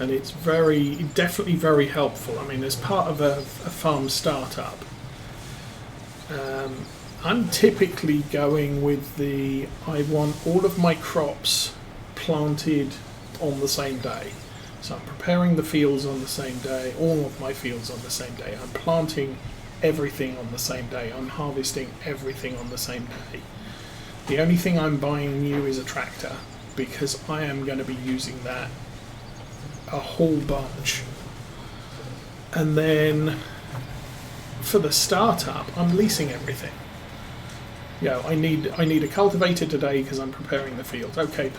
and it's definitely very helpful. I mean, as part of a farm startup, I'm typically going with I want all of my crops planted on the same day. So I'm preparing the fields on the same day, all of my fields on the same day. I'm planting everything on the same day. I'm harvesting everything on the same day. The only thing I'm buying new is a tractor, because I am going to be using that a whole bunch. And then for the startup, I'm leasing everything. I need a cultivator today because I'm preparing the field. Okay,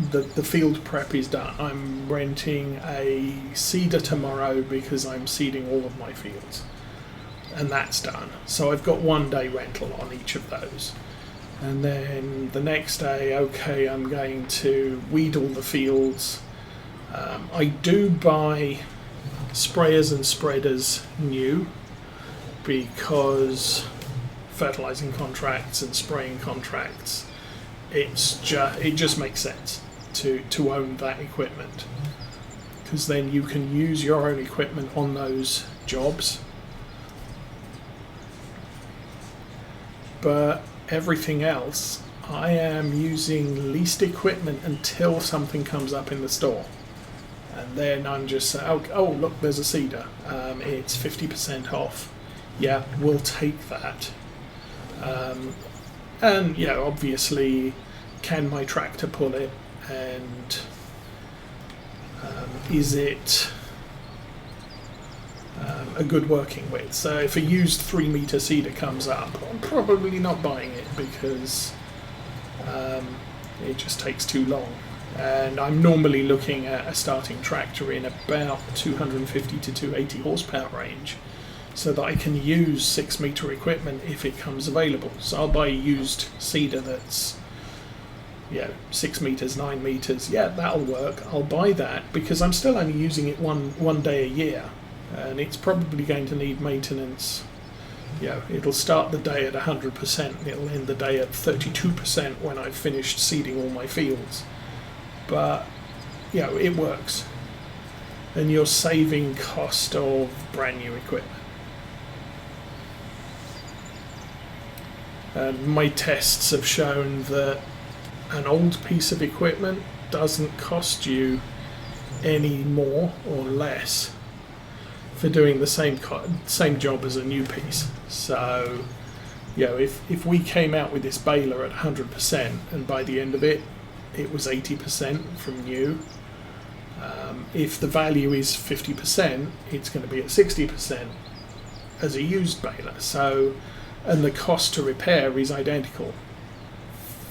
the field prep is done. I'm renting a seeder tomorrow because I'm seeding all of my fields, and that's done. So I've got 1 day rental on each of those. And then the next day, okay, I'm going to weed all the fields. I do buy sprayers and spreaders new, because fertilizing contracts and spraying contracts, it just makes sense to own that equipment, because then you can use your own equipment on those jobs. But everything else, I am using leased equipment until something comes up in the store, and then I'm just saying, oh look, there's a seeder, it's 50% off. Yeah, we'll take that. And obviously, can my tractor pull it, and is it a good working width? So if a used 3 meter seeder comes up, I'm probably not buying it, because it just takes too long. And I'm normally looking at a starting tractor in about 250 to 280 horsepower range, so that I can use 6 meter equipment if it comes available. So I'll buy a used seeder that's 6 meters, 9 meters. Yeah, that'll work. I'll buy that, because I'm still only using it one day a year, and it's probably going to need maintenance. It'll start the day at 100%, and it'll end the day at 32% when I've finished seeding all my fields. But it works, and you're saving cost of brand new equipment. And my tests have shown that an old piece of equipment doesn't cost you any more or less for doing the same job as a new piece. So, if we came out with this baler at 100%, and by the end of it, it was 80% from new, if the value is 50%, it's going to be at 60% as a used baler. So, and the cost to repair is identical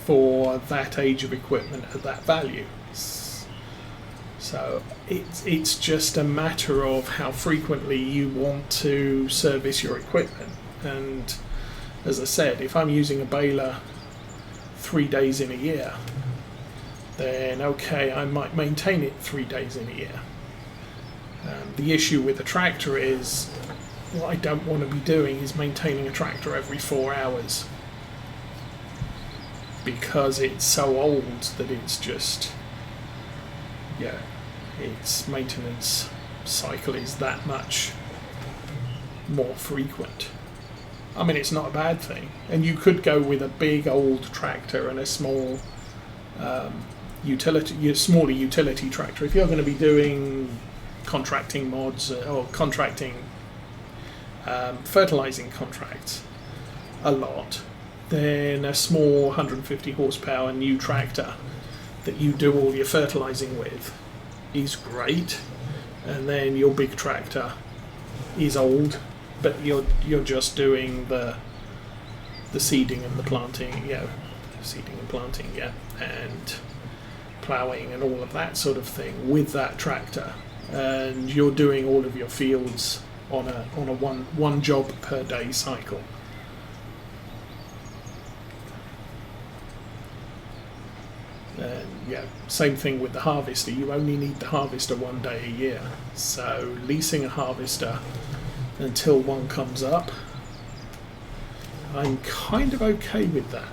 for that age of equipment at that value. So it's just a matter of how frequently you want to service your equipment. And as I said, if I'm using a baler 3 days in a year, then okay, I might maintain it 3 days in a year. The issue with a tractor is, what I don't want to be doing is maintaining a tractor every 4 hours, because it's so old that it's just, its maintenance cycle is that much more frequent. I mean, it's not a bad thing, and you could go with a big old tractor and a small smaller utility tractor. If you're going to be doing contracting mods or contracting fertilizing contracts a lot, then a small 150 horsepower new tractor that you do all your fertilizing with is great, and then your big tractor is old, but you're just doing the seeding and the planting, and ploughing and all of that sort of thing with that tractor, and you're doing all of your fields on a one job per day cycle. And same thing with the harvester. You only need the harvester 1 day a year. So leasing a harvester until one comes up, I'm kind of okay with that.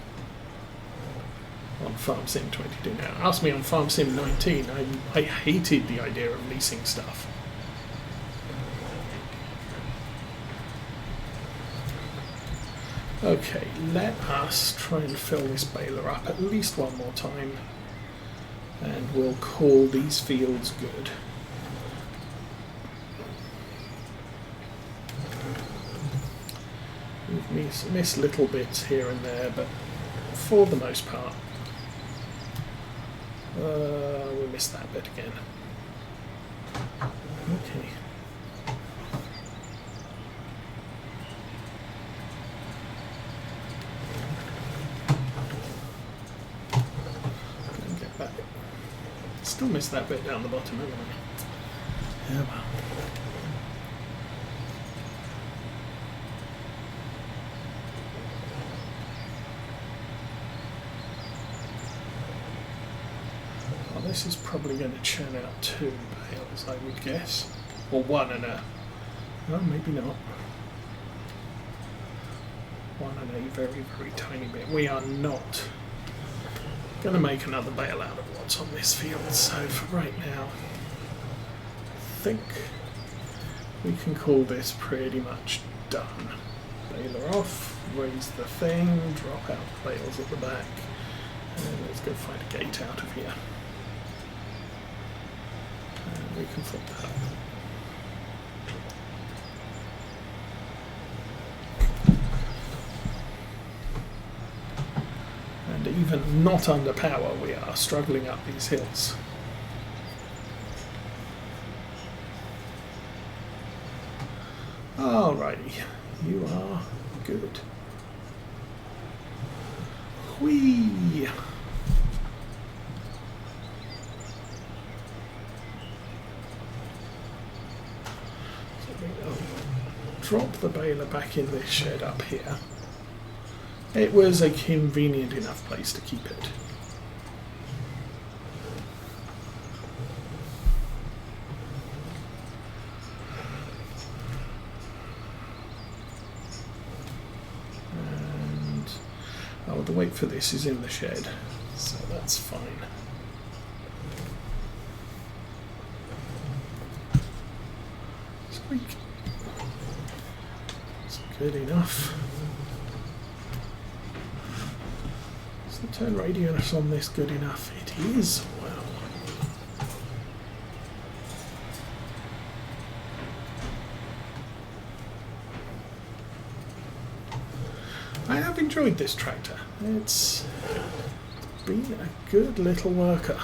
on Farm Sim 22 now. Ask me on Farm Sim 19, I hated the idea of leasing stuff. Okay, let us try and fill this baler up at least one more time, and we'll call these fields good. We've missed little bits here and there, but for the most part, we missed that bit again. Okay. Get back. Still missed that bit down the bottom, haven't I? Yeah, well. This is probably going to churn out 2 bales, I would guess. Or 1 and a... No, maybe not. 1 and a very, very tiny bit. We are not going to make another bale out of what's on this field. So for right now, I think we can call this pretty much done. Baler off, raise the thing, drop out the bales at the back. And let's go find a gate out of here. We can flip that up. And even not under power, we are struggling up these hills. Alrighty, you are good. Whee! Drop the baler back in this shed up here. It was a convenient enough place to keep it. And oh, the weight for this is in the shed, so that's fine. Squeak. Good enough. Is the turn radius on this good enough? It is. Wow. I have enjoyed this tractor. It's been a good little worker.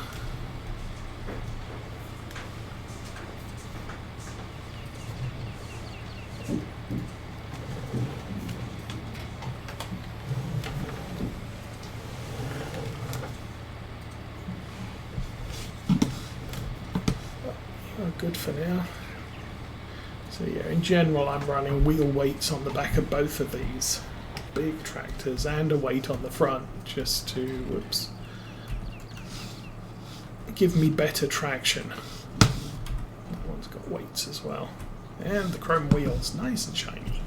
Good for now. So yeah, in general I'm running wheel weights on the back of both of these big tractors and a weight on the front just to, whoops, give me better traction. That one's got weights as well. And the chrome wheels, nice and shiny.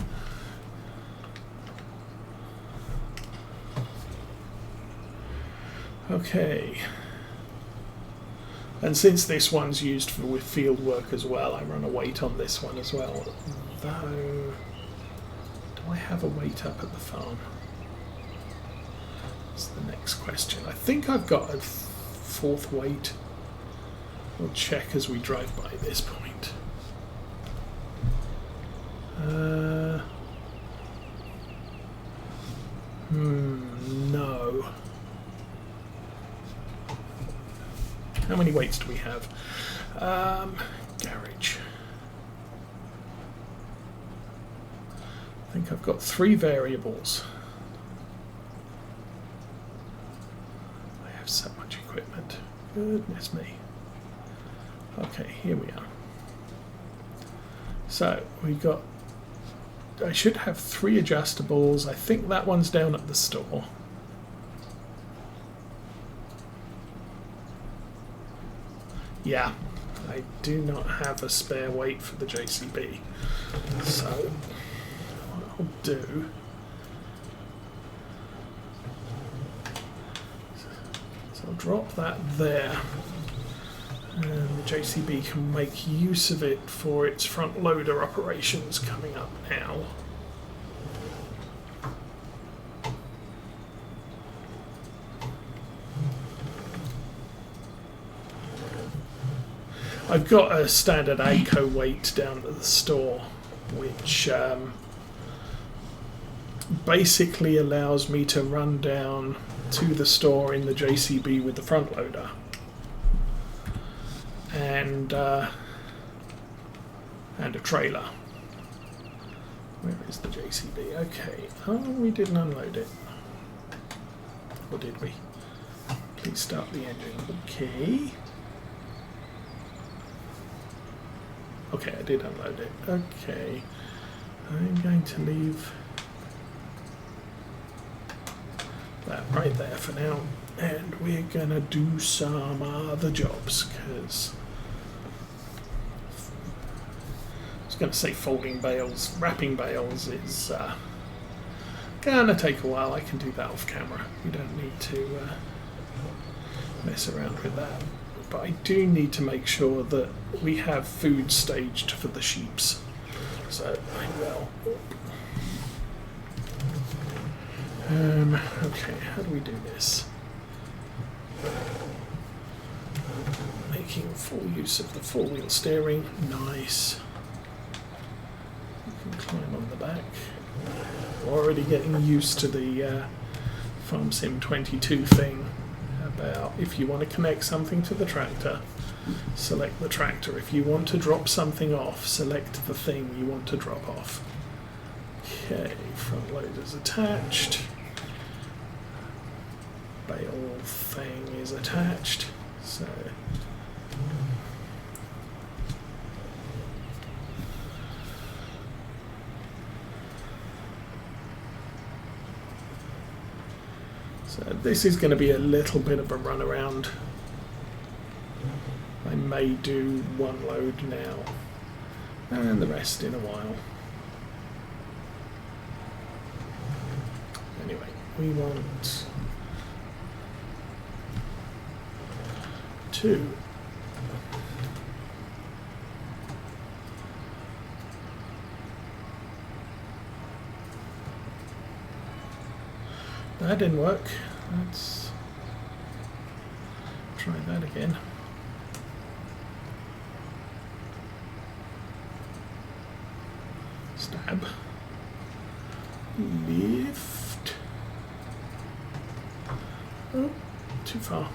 Okay. And since this one's used with field work as well, I run a weight on this one as well. Though, do I have a weight up at the farm? That's the next question. I think I've got a 4th weight. We'll check as we drive by this point. No. How many weights do we have? Garage. I think I've got 3 variables. I have so much equipment. Goodness me. Okay, here we are. So we got, I should have 3 adjustables. I think that one's down at the store. Yeah, I do not have a spare weight for the JCB. So what I'll do, So I'll drop that there. And the JCB can make use of it for its front loader operations coming up now. I've got a standard ACO weight down at the store, which basically allows me to run down to the store in the JCB with the front loader. And a trailer. Where is the JCB? Okay. Oh, we didn't unload it. Or did we? Please start the engine. Okay. Okay, I did unload it. Okay. I'm going to leave that right there for now. And we're going to do some other jobs, because I was going to say folding bales. Wrapping bales is going to take a while. I can do that off camera. You don't need to mess around with that. But I do need to make sure that we have food staged for the sheeps. So I will. Okay, how do we do this? Making full use of the four-wheel steering. Nice. You can climb on the back. Already getting used to the Farm Sim 22 thing about if you want to connect something to the tractor, select the tractor. If you want to drop something off, select the thing you want to drop off. Okay, front loader's attached. Bale thing is attached. So this is going to be a little bit of a run around. I may do one load now and the rest in a while. Anyway, we want 2. That didn't work. Let's try that again. Stab. Lift. Oh, too far.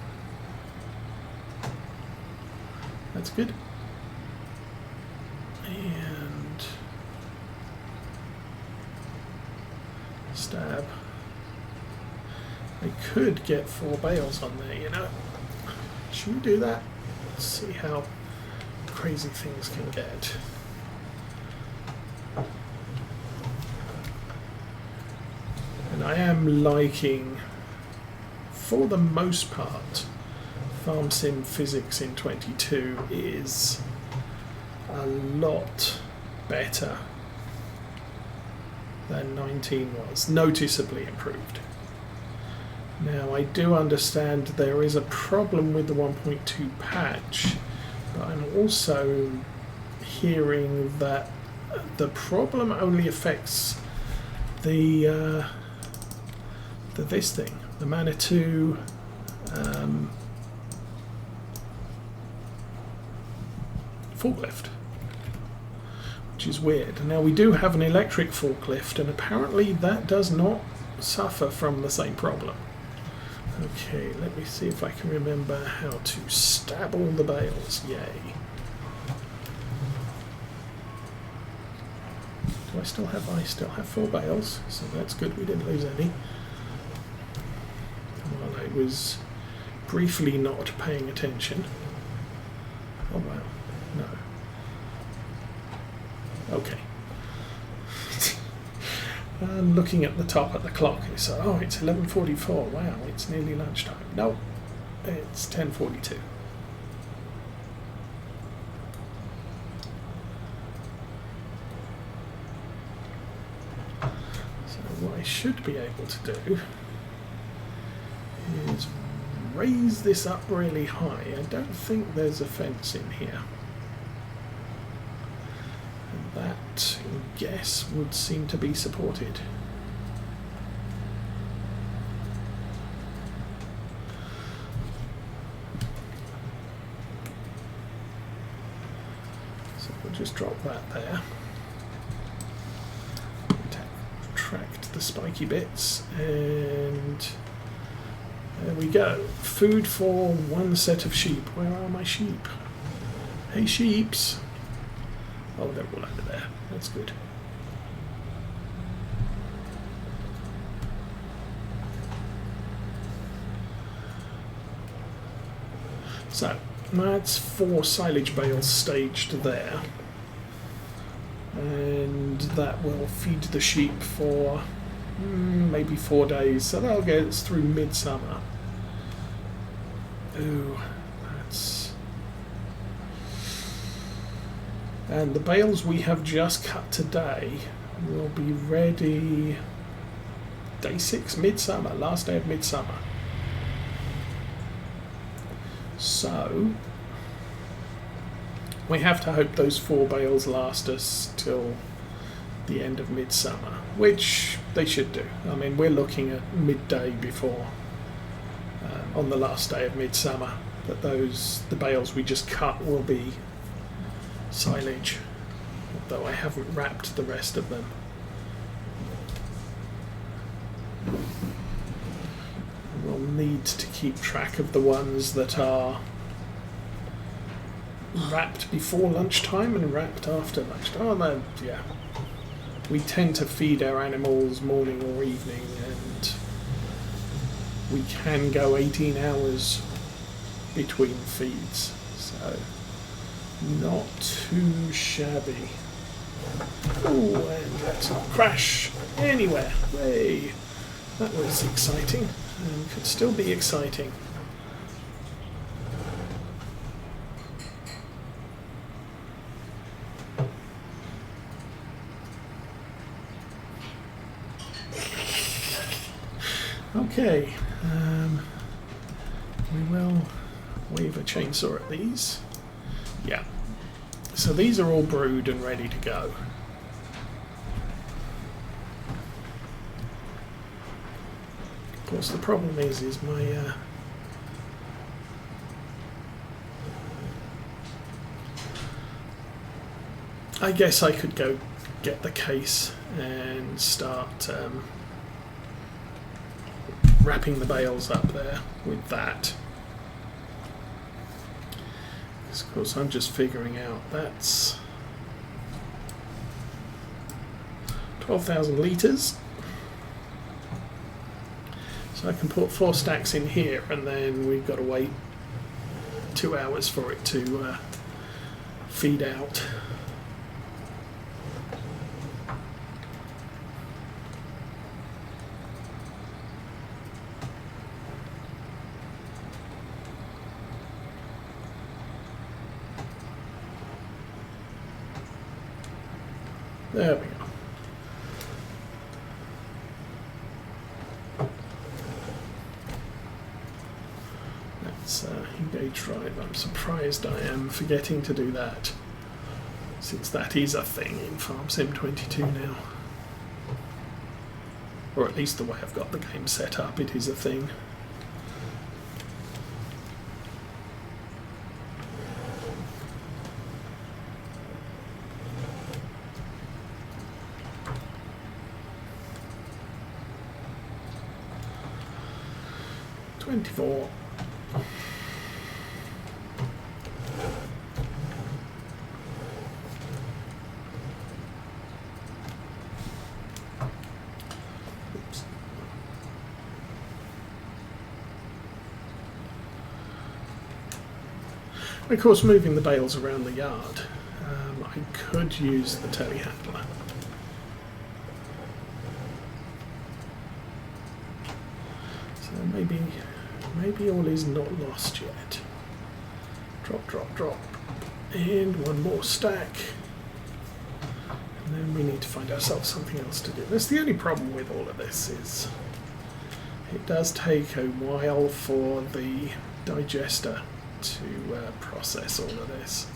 That's good. And stab. I could get 4 bales on there, you know. Should we do that? Let's see how crazy things can get. And I am liking, for the most part, Farm Sim physics in 22 is a lot better than 19 was, noticeably improved. Now, I do understand there is a problem with the 1.2 patch, but I'm also hearing that the problem only affects the this thing, the Manitou forklift, which is weird. Now, we do have an electric forklift, and apparently that does not suffer from the same problem. Okay, let me see if I can remember how to stab all the bales. Yay. Do I still have 4 bales, so that's good, we didn't lose any. While I was briefly not paying attention. Oh wow, no. Okay. And looking at the top of the clock, it's 11:44. Wow, it's nearly lunchtime. No, it's 10:42. So what I should be able to do is raise this up really high. I don't think there's a fence in here. And that, I guess, would seem to be supported. So we'll just drop that there. Retract the spiky bits, and there we go. Food for one set of sheep. Where are my sheep? Hey, sheeps. Oh, they're all over there. That's good. So, that's 4 silage bales staged there. And that will feed the sheep for maybe 4 days. So that'll get us through midsummer. Ooh, that's... And the bales we have just cut today will be ready day 6, midsummer, last day of midsummer. So we have to hope those 4 bales last us till the end of midsummer, which they should do. I mean, we're looking at midday before, on the last day of midsummer, that the bales we just cut will be silage, although I haven't wrapped the rest of them. We'll need to keep track of the ones that are wrapped before lunchtime and wrapped after lunchtime. Oh no, yeah. We tend to feed our animals morning or evening, and we can go 18 hours between feeds, so not too shabby. Oh, and let's not crash anywhere. Hey, that was exciting, and could still be exciting. Okay, we will wave a chainsaw at these. Yeah, so these are all brewed and ready to go. Of course, the problem is my I guess I could go get the case and start wrapping the bales up there with that. Because of course I'm just figuring out that's 12,000 litres. So I can put 4 stacks in here, and then we've got to wait 2 hours for it to feed out. There we go. That's engage drive. I'm surprised I am forgetting to do that, since that is a thing in Farm Sim 22 now. Or at least the way I've got the game set up, it is a thing. Oops. Of course, moving the bales around the yard, I could use the telehandler. So maybe all is not lost yet. Drop, drop, drop. And one more stack. And then we need to find ourselves something else to do. That's the only problem with all of this is it does take a while for the digester to process all of this.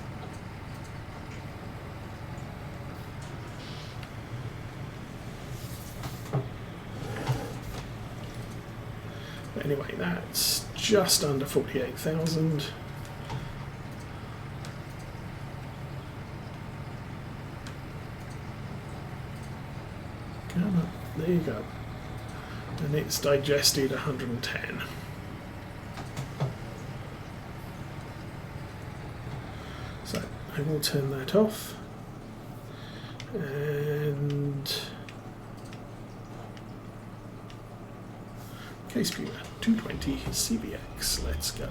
But anyway, that's just under 48,000. Come on, there you go. And it's digested 110. So I will turn that off. And case viewer 220 CBX, let's go.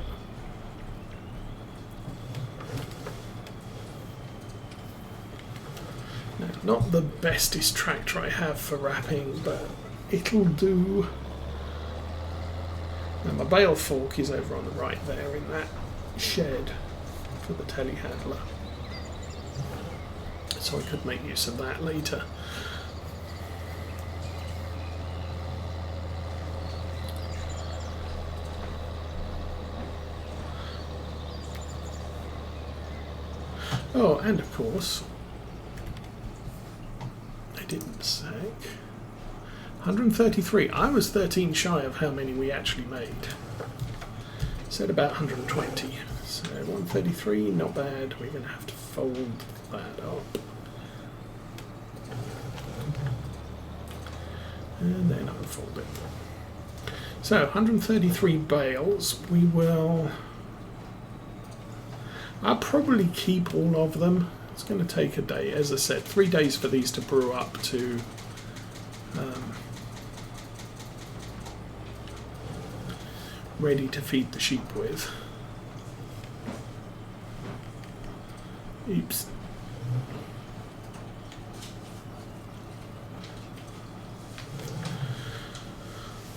Now, not the bestest tractor I have for wrapping, but it'll do. Now my bale fork is over on the right there in that shed for the telehandler, so I could make use of that later. Oh, and of course, I didn't say 133. I was 13 shy of how many we actually made. Said about 120. So 133, not bad. We're going to have to fold that up. And then unfold it. So 133 bales. We will... I'll probably keep all of them. It's going to take a day. As I said, 3 days for these to brew up to ready to feed the sheep with. Oops.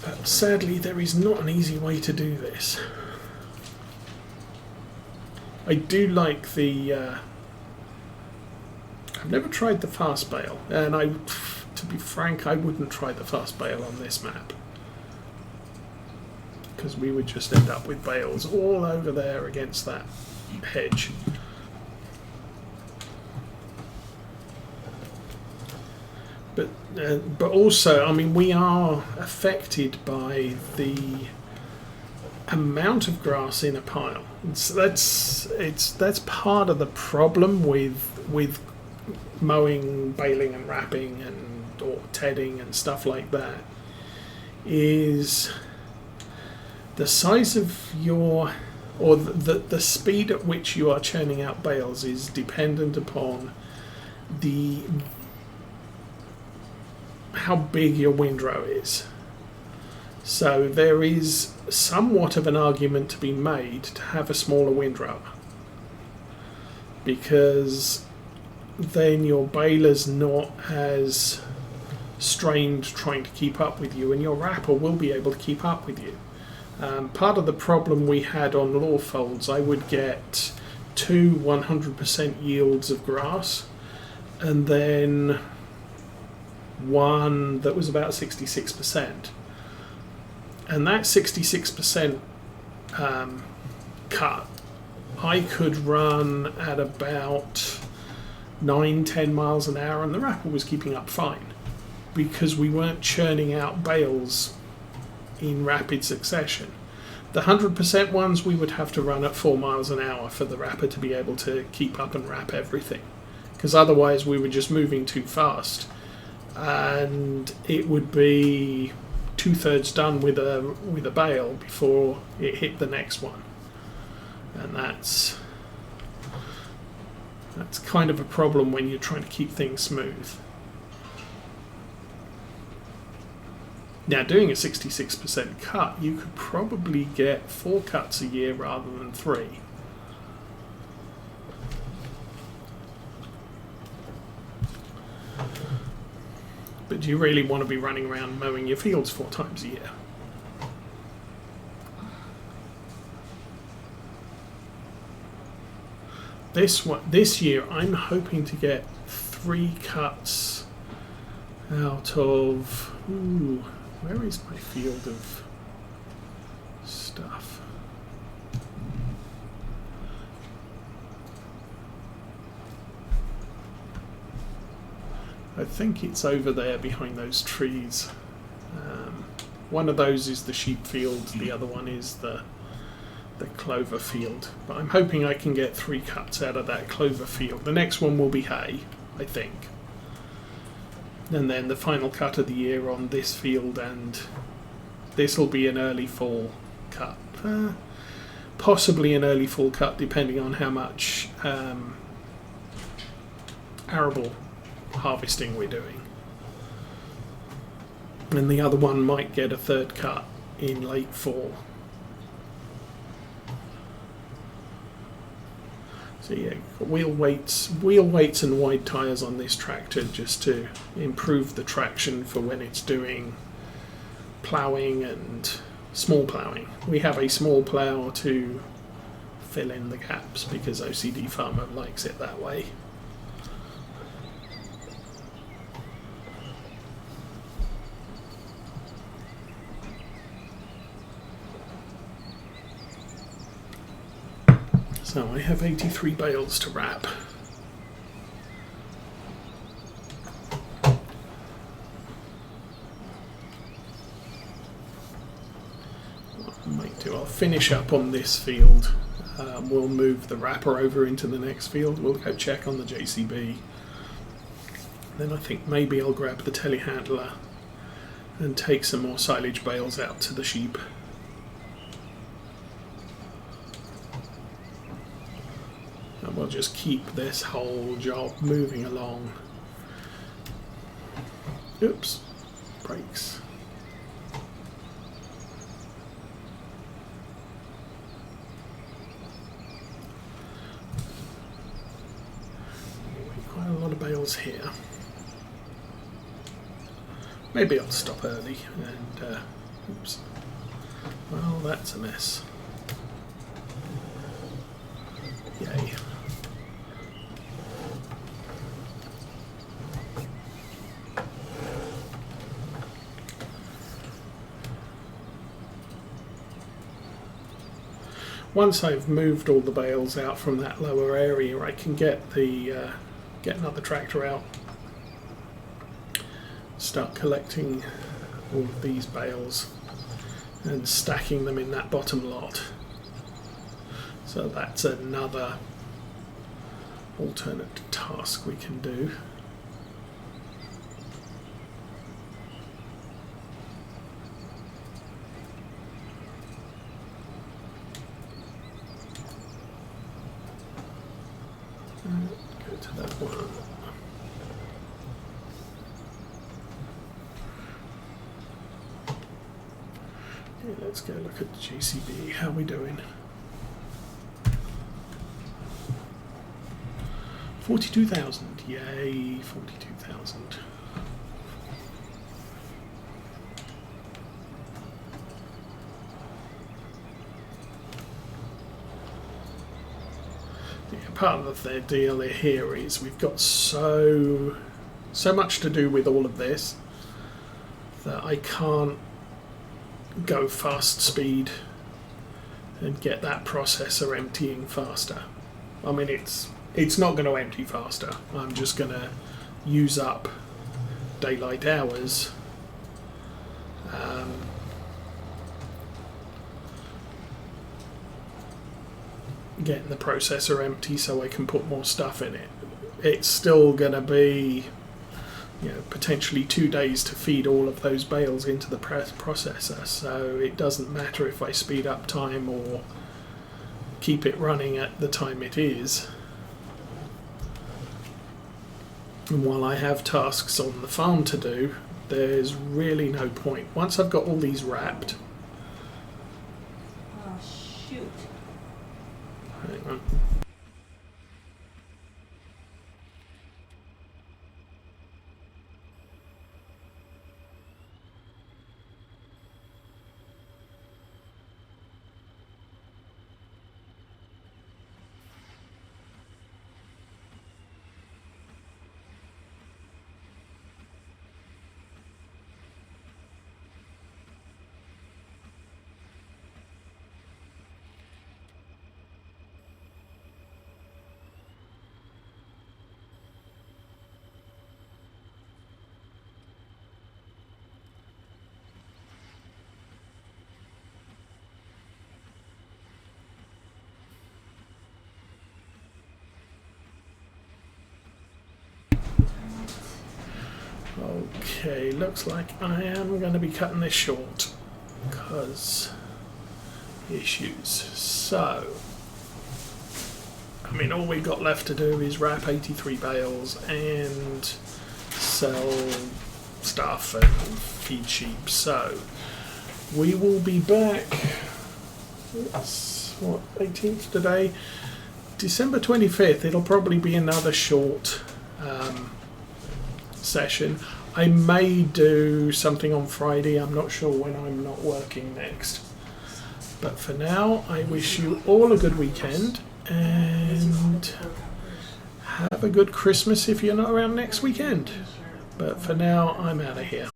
But sadly, there is not an easy way to do this. I do like the... I've never tried the fast bale, and to be frank, I wouldn't try the fast bale on this map, because we would just end up with bales all over there against that hedge. But also, I mean, we are affected by the amount of grass in a pile. That's part of the problem with mowing, baling and wrapping or tedding and stuff like that, is the size of your, or the speed at which you are churning out bales is dependent upon how big your windrow is. So there is somewhat of an argument to be made to have a smaller windrow, because then your baler's not as strained trying to keep up with you, and your wrapper will be able to keep up with you. Part of the problem we had on law folds, I would get 2 100% yields of grass, and then one that was about 66%. And that 66% cut, I could run at about 9-10 miles an hour, and the wrapper was keeping up fine, because we weren't churning out bales in rapid succession. The 100% ones, we would have to run at 4 miles an hour for the wrapper to be able to keep up and wrap everything, because otherwise we were just moving too fast, and it would be 2/3 done with a bale before it hit the next one, and that's kind of a problem when you're trying to keep things smooth. Now, doing a 66% cut, you could probably get 4 cuts a year rather than 3. But do you really want to be running around mowing your fields 4 times a year? This year, I'm hoping to get 3 cuts out of... Ooh, where is my field of stuff. I think it's over there behind those trees. One of those is the sheep field, the other one is the clover field. But I'm hoping I can get 3 cuts out of that clover field. The next one will be hay, I think. And then the final cut of the year on this field, and this will be an early fall cut. Possibly an early fall cut, depending on how much arable harvesting we're doing. And the other one might get a 3rd cut in late fall. So yeah, wheel weights and wide tyres on this tractor just to improve the traction for when it's doing ploughing and small ploughing. We have a small plough to fill in the gaps because OCD Farmer likes it that way. So I have 83 bales to wrap. What I might do, I'll finish up on this field. We'll move the wrapper over into the next field. We'll go check on the JCB. Then I think maybe I'll grab the telehandler and take some more silage bales out to the sheep. And we'll just keep this whole job moving along. Oops, brakes. Quite a lot of bales here. Maybe I'll stop early and, oops. Well, that's a mess. Yay. Once I've moved all the bales out from that lower area, I can get another tractor out, start collecting all of these bales and stacking them in that bottom lot. So that's another alternate task we can do. Go to that one. Okay, let's go look at the JCB. How are we doing? 42,000. Yay, 42,000. Part of the deal here is we've got so much to do with all of this that I can't go fast speed and get that processor emptying faster. I mean, it's not going to empty faster. I'm just going to use up daylight hours. Getting the processor empty so I can put more stuff in it. It's still going to be, potentially 2 days to feed all of those bales into the processor, so it doesn't matter if I speed up time or keep it running at the time it is. And while I have tasks on the farm to do, there's really no point. Once I've got all these wrapped... Oh, shoot. Hang on. Okay, looks like I am going to be cutting this short because issues. So, I mean, all we've got left to do is wrap 83 bales and sell stuff and feed sheep. So, we will be back. It's what, 18th today? December 25th. It'll probably be another short session. I may do something on Friday. I'm not sure when I'm not working next. But for now, I wish you all a good weekend and have a good Christmas if you're not around next weekend. But for now, I'm out of here.